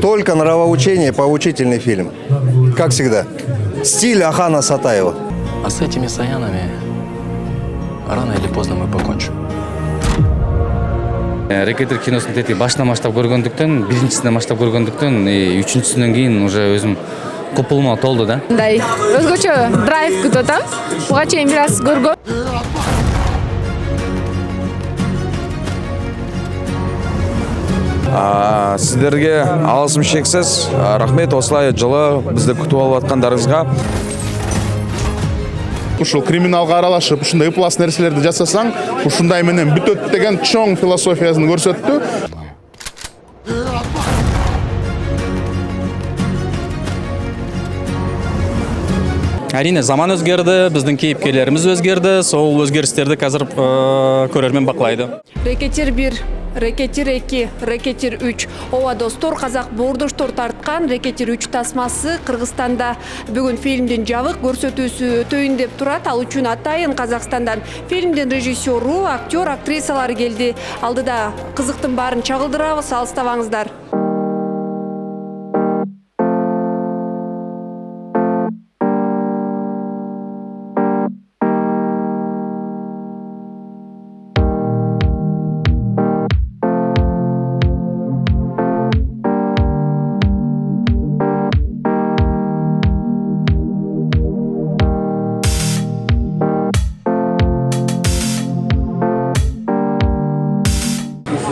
Только нравоучение, поучительный фильм. Как всегда. Стиль Ахана Сатаева. А с этими Саянами рано или поздно мы покончим. Рэкетир киносын тети башынан баштап көргөндүктөн, биринчисинен баштап көргөндүктөн, үчүнчүсүнөн кийин уже өзүм купулма толду да. Мындай өзгөчө драйв күтүп атам. Буга чейин бир аз көргөм. Сіздерге алғысым шексіз. Рахмет, осылай жылы бізді күтіп алып жатқандарыңызға. Ушул криминалга аралашып, ушундай ыплас нерселерди жасасаң, ушундай менен бүтөт деген чоң философиясын көрсөттү. Әрине, заман өзгерді, біздің кейіпкерлеріміз өзгерді, сол өзгерістерді қазір көрермен бақылайды. Рэкетир 1, Рэкетир 2, Рэкетир 3. Ооба достор, казак боордоштор тарткан Рэкетир 3 тасмасы Кыргызстанда бүгүн фильмдин жабык көрсөтүүсү өтөйүн деп турат. Ал үчүн атайын Казакстандан фильмдин режиссеру, актер, актрисалары келди. Алдыда кызыктын баарын чагылдырабыз, алыстабаңыздар.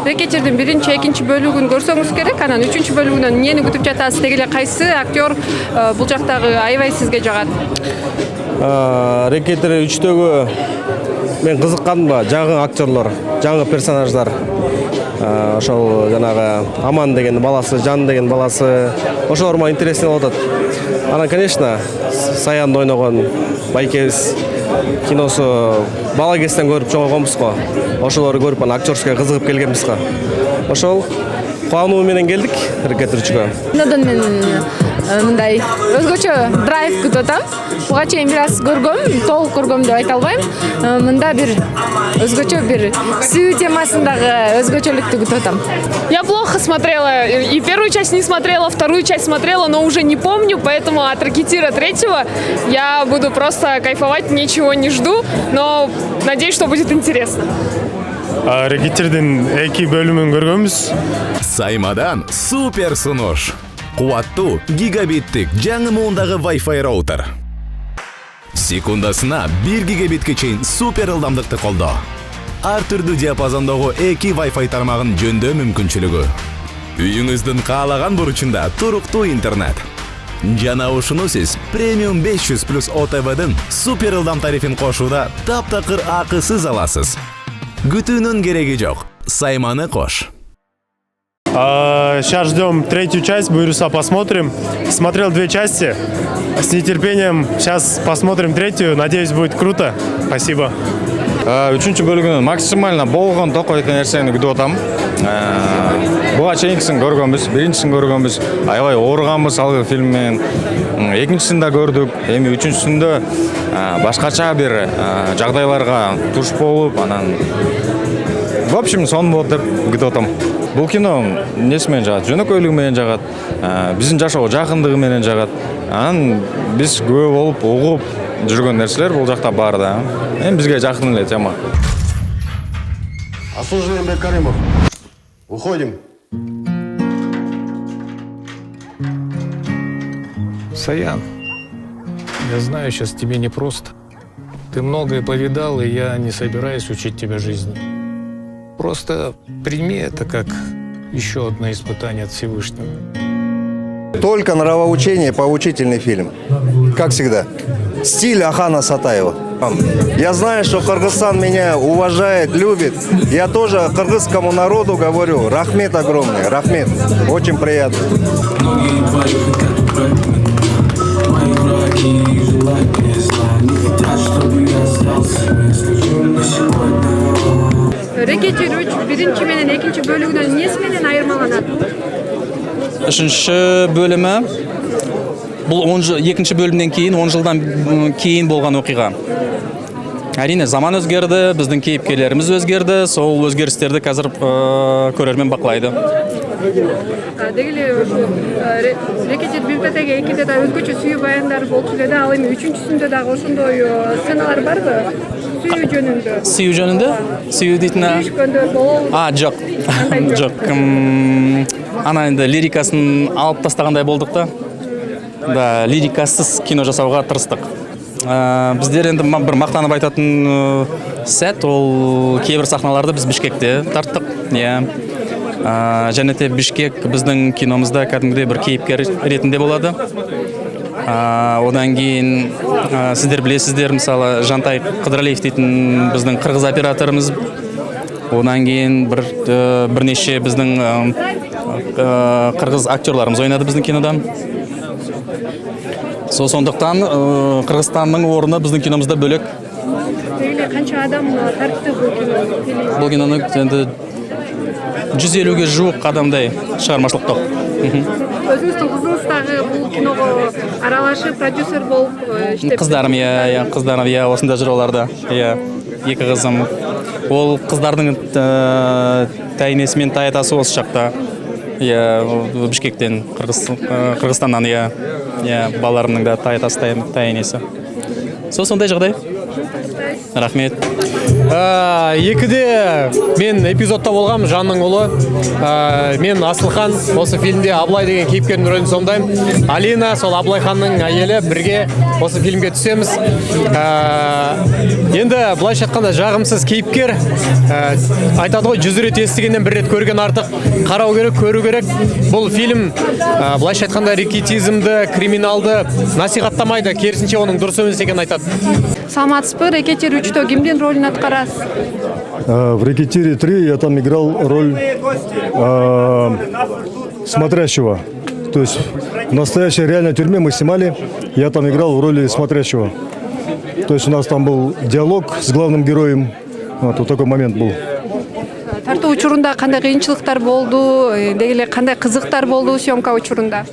Рэкетирдин биринчи, экинчи бөлүгүн көрсөңүз керек, анан үчүнчү бөлүгүнөн эмнени күтүп жатасыз, деги эле кайсы актер бул жактагы аябай сизге жагат? Рэкетир 3-төгү мен кызыкканым ба, жаңы актерлор, жаңы персонаждар. Ошол жанагы Аман деген баласы, Жан деген баласы, ошолор мага интересный болуп атат. Анан, конечно, Саянды ойногон байкебиз киносу бала кезден көрүп чогойгонбуз го. Ошолорду көрүп, анан актерская кызыгып келгенбиз го. Ошол кубануу менен келдик Рэкетир 3-кө. Мындан мен мындай өзгөчө драйв күтүп атам. Буга чейин бир аз көргөм, толук көргөм деп айта албайм. Мында бир өзгөчө бир сүйүү темасындагы өзгөчөлүктү күтүп атам. Я плохо смотрела, и первую часть не смотрела, вторую часть смотрела, но уже не помню, поэтому от Рэкетира 3-го я буду просто кайфовать, ничего не жду, но надеюсь, что будет интересно. Рэкетирдин 2 бөлүмүн көргөнбүз. Саймадан супер сунуш. Кубаттуу гигабиттик жаңы муундагы Wi-Fi роутер. Секундасына 1 гигабитке чейин супер ылдамдыкты колдоо. Ар түрдүү диапазондогу 2 Wi-Fi тармагын жөндөө мүмкүнчүлүгү. Үйүңүздүн каалаган бурчунда туруктуу интернет. Жана ушуну сиз премиум 500 плюс ОТВдын супер ылдам тарифин кошууда таптакыр акысыз аласыз. Күтүүнүн кереги жок. Сайманы кош. Сейчас ждем 3-ю часть, буюрса посмотрим. Смотрел 2 части. С нетерпением сейчас посмотрим 3-ю. Надеюсь, будет круто. Спасибо. Үчүнчү бөлүгүнөн максимально болгон токойт нерсени күтүп атам. Буга чейинкисин көргөнбүз, биринчисин көргөнбүз. Аябай ооруганбыз ал фильм менен. Экинчисин да көрдүк. Эми үчүнчүсүндө башкача бир жагдайларга туш болуп, анан в общем сон болот деп күтүп атам. Бул кино эмнеси менен жагат? Жөнөкөйлүгү менен жагат, биздин жашоого жакындыгы менен жагат. Анан биз күбө болуп, угуп жүргөн нерселер бул жакта бар да. Эми бизге жакын эле тема. Осужденный Бекаримов. Уходим. Саян, я знаю, сейчас тебе непросто. Ты многое повидал, и я не собираюсь учить тебя жизни. Просто прими это как еще одно испытание от Всевышнего. Только нравоучение, поучительный фильм. Как всегда. Стиль Ахана Сатаева. Я знаю, что Кыргызстан меня уважает, любит. Я тоже кыргызскому народу говорю, рахмет огромный, рахмет. Очень приятно. Рэкетир 3 биринчи менен экинчи бөлүгүнөн эмнеси менен айырмаланат? Үшінші бөлімі бұл екінші бөлімнен кейін 10 жылдан кейін болған оқиға. Әрине, заман өзгерді, біздің кейіпкерлеріміз өзгерді, сол өзгерістерді қазір көрермен бақылайды. Деги эле ошо рекетир бирде деги экиде да өзгөчө сүйүү баяндар болчу эле да, ал эми үчүнчүсүндө дагы ошондой сценалар барбы? Сүйүү жөнүндө. Сүйүү жөнүндө? Сүйүү дейтин Сүйүшкөндөр болобу? Жок. Жок. Ана енді лирикасын алып тастагандай болдук да. Да, лирикасыз кино жасауга тырыстык. Биздер енді бір мақтанып айтатын сәт, ол кейбір сахналарды біз Бишкекте тарттық. Және де Бишкек біздің киномызда кәдімгідей бір кейіпкер ретінде болады. Одан кейін сіздер білесіздер, мысалы Жантай Қыдыралиев дейтін біздің қырғыз операторымыз. Одан кейін бірнеше біздің қырғыз актерларымыз ойнады біздің кинода. Сондықтан Қырғызстанның орны біздің киномызда бөлек. Қанша адам тартты бұл киноны? Бұл киноны енді 150-ге жуық адамдай шығармашылық топ. Өзіңіздің қызыңыздағы бұл киноға аралашып, продюсер болып іштеп? Қыздарым, қыздарым, осында жүр оларда. Екі қызым. Ол қыздардың тәйнесі мен тайатасы осы шақта. Бишкектен, Қырғызстаннан, балаларымның да тайатасы тәйнесі. Сондай жағдай. Рахмет. Екіде мен эпизодта болғам, Жанның ұлы. Мен Асылхан, осы фильмде Аблай деген кейіпкердің рөлін сомдаймын. Алина, сол Аблайханның әйелі, бірге осы фильмге түсеміз. Енді былайша айтқанда жағымсыз кейіпкер. Айтады ғой, 100 рет естігеннен бір рет көрген артық. Қарау керек, көру керек. Бұл фильм былайша айтқанда рекетизмді, криминалды насихаттамайды, керісінше оның дұрыс емес екенін айтады. Саламатсызбы, Рекетир 3-тө кимдин ролун аткарасыз? В «Рекетире 3» я там играл роль смотрящего. То есть в настоящей реальной тюрьме мы снимали, я там играл в роли смотрящего. То есть у нас там был диалог с главным героем. Вот такой момент был. Тартуу учурунда кандай кыйынчылыктар болду? Деги эле кандай кызыктар болду съемка учурунда?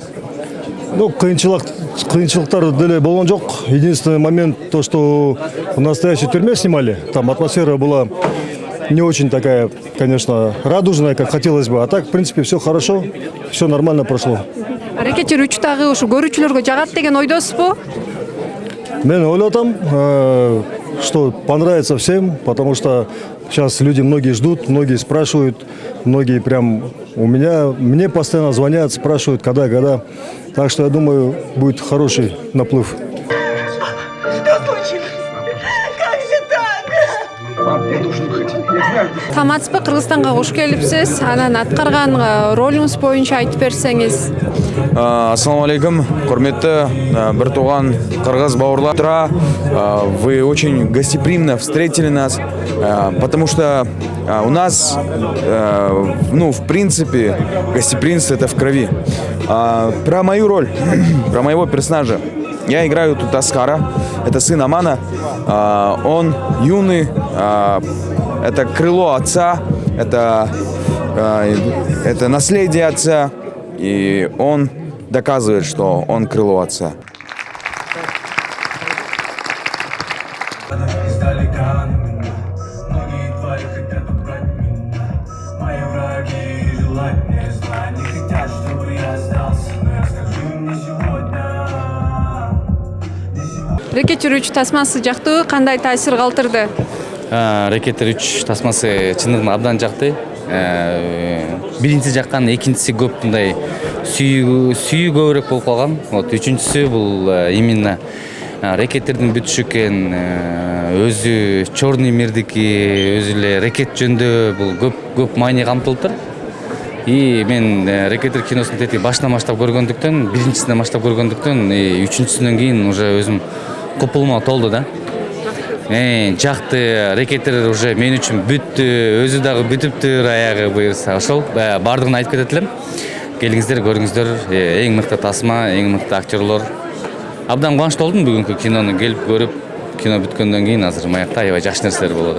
Ну, кыйынчылыктар деле болгон жок. Единственный момент, то, что в настоящей тюрьме снимали, там атмосфера была не очень такая, конечно, радужная, как хотелось бы. А так, в принципе, все хорошо, все нормально прошло. Рекетир 3-тагы ушу көрүүчүлөргө жагат деген ойдосузбу? Мен ойлотам, что понравится всем, потому что сейчас люди многие ждут, многие спрашивают, многие прям мне постоянно звонят, спрашивают, когда. Так что я думаю, будет хороший наплыв. Что случилось? Как же так? Мам, я должен уходить. Саламатсызбы, Кыргызстанга кош келипсиз. Анан аткарган ролуңуз боюнча айтып берсеңиз. Ассаламу алейкум, құрметті бір туған қырғыз бауырлар. Вы очень гостеприимно встретили нас, потому что у нас, в принципе, гостеприимство это в крови. Про мою роль, про моего персонажа. Я играю тут Аскара, это сын Амана. Он юный, это крыло отца, это наследие отца. И он доказывает, что он крыло отца. Рекетир 3 тасмасы жактыбы, кандай таасир калтырды? Рекетир 3 тасмасы чындыгында абдан жакты. Биринчиси жаккан, экинчиси көп мындай сүйүү көбүрөөк болуп калган. Вот үчүнчүсү бул именно рекеттердин бүтүшү экен, өзү черный мирдики, өзү эле рекет жөндө бул көп маани камтылыптыр. И мен рекетир киносун тети башынан баштап көргөндүктөн, биринчисинен баштап көргөндүктөн, үчүнчүсүнөн кийин уже өзүм купулума толду да. Жакты, рекетир уже мен үчүн бүттү, өзү дагы бүтүптүр, аягы буюрса. Ошол бардыгын айтып кетет элем. Келиңиздер, көрүңүздөр, эң мыкты тасма, эң мыкты актерлор. Абдан кубанычтуу болдум бүгүнкү кинону келип көрүп, кино бүткөндөн кийин азыр маякта аябай жакшы нерселер болот.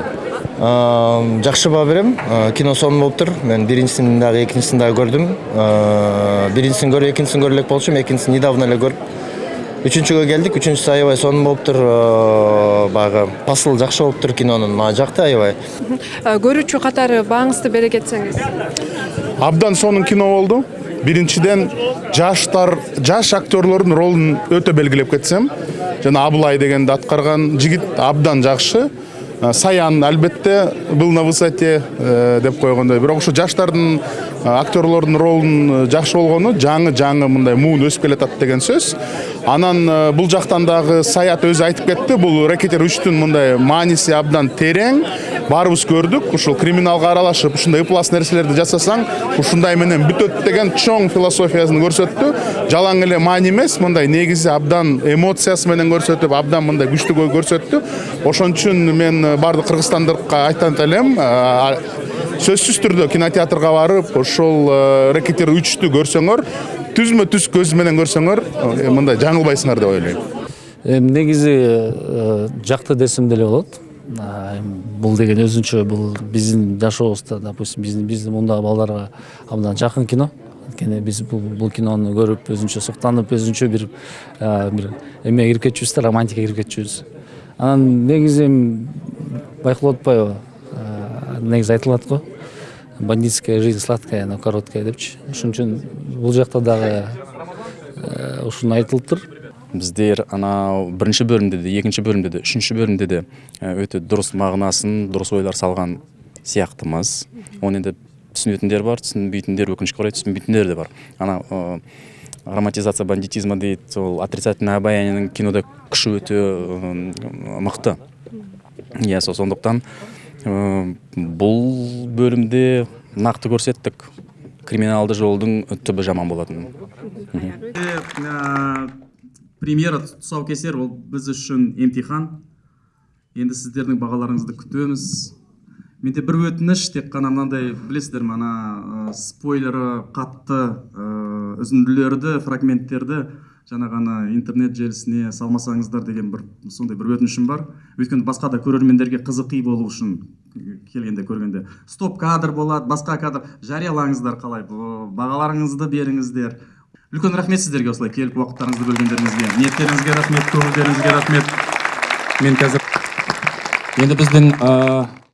Жакшы баа берем. Кино сонун болуптур. Мен биринчисин дагы, экинчисин дагы көрдүм. Биринчисин көрүп, экинчисин көрө элек болчумун, экинчисин недавно эле көрүп. Үчүнчүгө келдик, үчүнчүсү аябай сонун болуптур. Багы посыл жакшы болуптур кинонун. Мага жакты аябай. Көрүүчү катары бааңызды бере кетсеңиз. абдан сонун кино болду. Биринчиден жаш актерлордун ролун өтө белгилеп кетсем, жана Абылай дегенди аткарган жигит абдан жакшы. Саян албетте был на высоте деп койгондой. Бирок ушу жаштардын актерлордун ролунун жакшы болгону жаңы мындай муун өсүп келатат деген сөз. Анан бул жактан дагы Саят өзү айтып кетти, бул Рекетир 3-түн мындай мааниси абдан терең. Баарыбыз көрдүк, ушул криминалга аралашып, ушундай ыплас нерселерди жасасаң, ушундай менен бүтөт деген чоң философиясын көрсөттү. Жалаң эле маани эмес, мындай негизи абдан эмоциясы менен көрсөтүп, абдан мындай күчтүү көрсөттү. Ошон үчүн мен бардык кыргызстандыкка айтат элем, сөзсүз түрдө кинотеатрга барып, ошол Рекетир 3-тү көрсөңөр, түзмө түз көз менен көрсөңөр, мындай жаңылбайсыңар деп ойлойм. Негизи жакты десем деле болот. Бул деген өзүнчө, бул биздин жашообузда, допустим, биздин мундагы балдарга абдан жакын кино. Анткени биз бул кинону көрүп, өзүнчө суктанып, өзүнчө бир эме кирип кетчүбүз да, романтика кирип кетчүбүз. Анан негизи байкалып атпайбы? Негизи айтылат го. Бандитская жизнь сладкая, но короткая депчи. Ошон үчүн бул жакта дагы ушуну айтылыптыр. Биздер ана биринчи бөлүмдө да, экинчи бөлүмдө да, үчүнчү бөлүмдө да өтө дурус мағынасын, дурус ойлар салган сыяктымыз. Оны энди түсүнөтүндөр бар, түсүнбөйтүндөр, өкүнүчкө карай түсүнбөйтүндөр да бар. Ана романтизация бандитизма дейт, ол отрицательное обаяние кинода күші өтө мыкты. Иә, сондуктан бул бөлүмдө накты көрсөттүк криминалдык жолдун түбү жаман болотунун. Премьера тұсаукесер ол біз үшін емтихан. Енді сіздердің бағаларыңызды күтеміз. Менде бір өтініш, тек қана мынандай білесіздер ме, ана спойлері қатты үзінділерді, фрагменттерді жаңа ғана интернет желісіне салмасаңыздар деген бір сондай бір өтінішім бар. Өйткені басқа да көрермендерге қызықи болу үшін келгенде көргенде стоп кадр болады, басқа кадр жариялаңыздар, қалай бағаларыңызды беріңіздер. Үлкен рахмет сіздерге осылай келіп уақыттарыңызды бөлгендеріңізге. Ниеттеріңізге рахмет, көңілдеріңізге рахмет. Мен қазір енді біздің